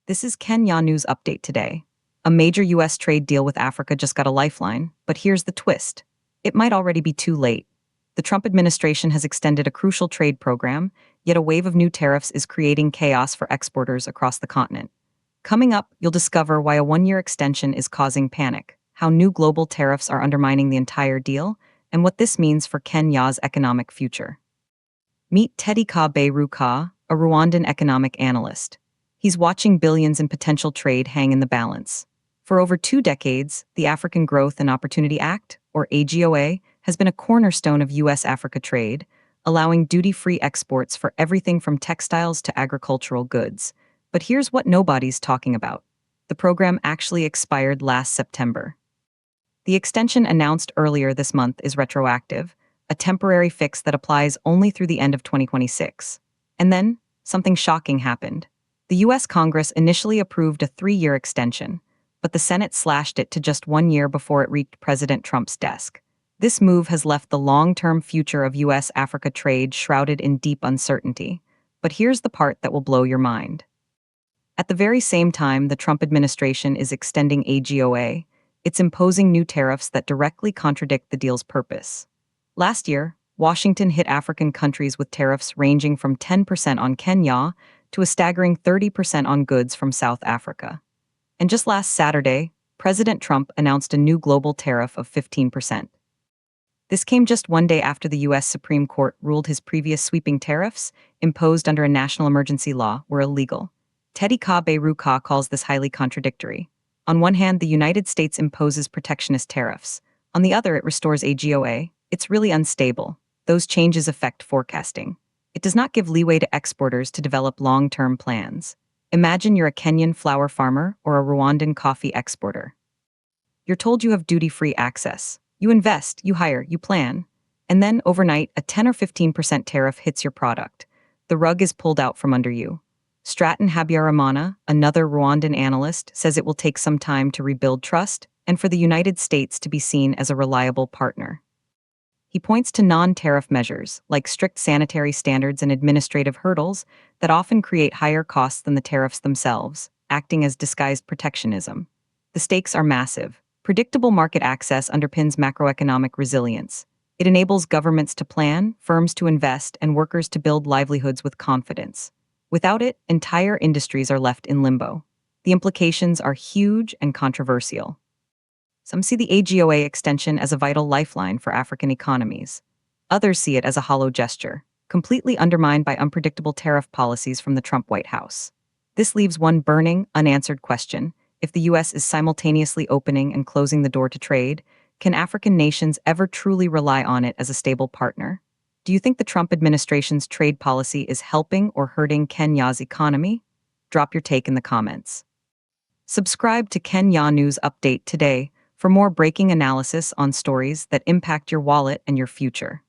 This is Kenya News Update today. A major U.S. trade deal with Africa just got a lifeline, but here's the twist. It might already be too late. The Trump administration has extended a crucial trade program, yet a wave of new tariffs is creating chaos for exporters across the continent. Coming up, you'll discover why a one-year extension is causing panic, how new global tariffs are undermining the entire deal, and what this means for Kenya's economic future. Meet Teddy Kaberuka, a Rwandan economic analyst. He's watching billions in potential trade hang in the balance. For over 2 decades, the African Growth and Opportunity Act, or AGOA, has been a cornerstone of U.S. Africa trade, allowing duty-free exports for everything from textiles to agricultural goods. But here's what nobody's talking about. The program actually expired last September. The extension announced earlier this month is retroactive, a temporary fix that applies only through the end of 2026. And then, something shocking happened. The U.S. Congress initially approved a 3-year extension, but the Senate slashed it to just 1 year before it reached President Trump's desk. This move has left the long-term future of U.S. Africa trade shrouded in deep uncertainty. But here's the part that will blow your mind. At the very same time the Trump administration is extending AGOA, it's imposing new tariffs that directly contradict the deal's purpose. Last year, Washington hit African countries with tariffs ranging from 10% on Kenya to a staggering 30% on goods from South Africa. And just last Saturday, President Trump announced a new global tariff of 15%. This came just 1 day after the U.S. Supreme Court ruled his previous sweeping tariffs, imposed under a national emergency law, were illegal. Teddy Kaberuka calls this highly contradictory. On one hand, the United States imposes protectionist tariffs. On the other, it restores AGOA. It's really unstable. Those changes affect forecasting. It does not give leeway to exporters to develop long-term plans. Imagine you're a Kenyan flower farmer or a Rwandan coffee exporter. You're told you have duty-free access. You invest, you hire, you plan. And then, overnight, a 10 or 15% tariff hits your product. The rug is pulled out from under you. Stratton Habyarimana, another Rwandan analyst, says it will take some time to rebuild trust and for the United States to be seen as a reliable partner. He points to non-tariff measures, like strict sanitary standards and administrative hurdles, that often create higher costs than the tariffs themselves, acting as disguised protectionism. The stakes are massive. Predictable market access underpins macroeconomic resilience. It enables governments to plan, firms to invest, and workers to build livelihoods with confidence. Without it, entire industries are left in limbo. The implications are huge and controversial. Some see the AGOA extension as a vital lifeline for African economies. Others see it as a hollow gesture, completely undermined by unpredictable tariff policies from the Trump White House. This leaves one burning, unanswered question. If the U.S. is simultaneously opening and closing the door to trade, can African nations ever truly rely on it as a stable partner? Do you think the Trump administration's trade policy is helping or hurting Kenya's economy? Drop your take in the comments. Subscribe to Kenya News Update today for more breaking analysis on stories that impact your wallet and your future.